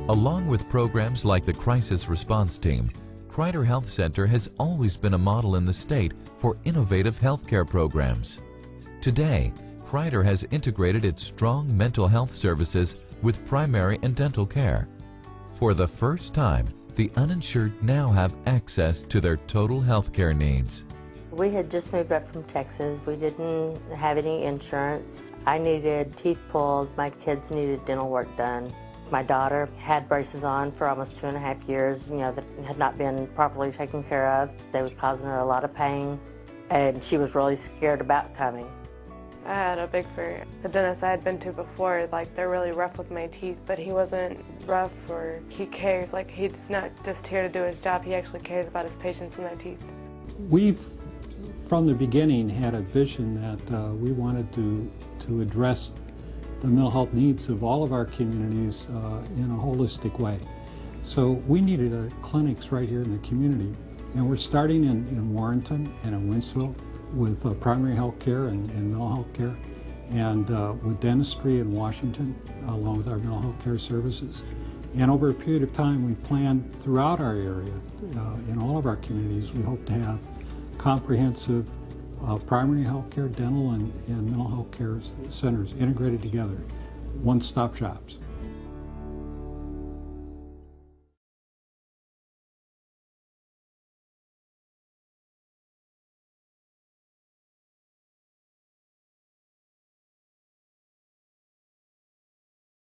Along with programs like the Crisis Response Team, Kreider Health Center has always been a model in the state for innovative healthcare programs. Today, Kreider has integrated its strong mental health services with primary and dental care. For the first time, the uninsured now have access to their total healthcare needs. We had just moved up from Texas. We didn't have any insurance. I needed teeth pulled. My kids needed dental work done. My daughter had braces on for almost 2.5 years, that had not been properly taken care of. They was causing her a lot of pain, and she was really scared about coming. I had a big fear. The dentist I had been to before, they're really rough with my teeth, but he wasn't rough, or he cares. He's not just here to do his job, he actually cares about his patients and their teeth. We've, from the beginning, had a vision that we wanted to address the mental health needs of all of our communities in a holistic way. So we needed clinics right here in the community, and we're starting in Warrenton and in Wentzville with primary health care and mental health care, and with dentistry in Washington, along with our mental health care services. And over a period of time, we plan throughout our area, in all of our communities, we hope to have comprehensive primary health care, dental, and mental health care centers integrated together, one-stop shops.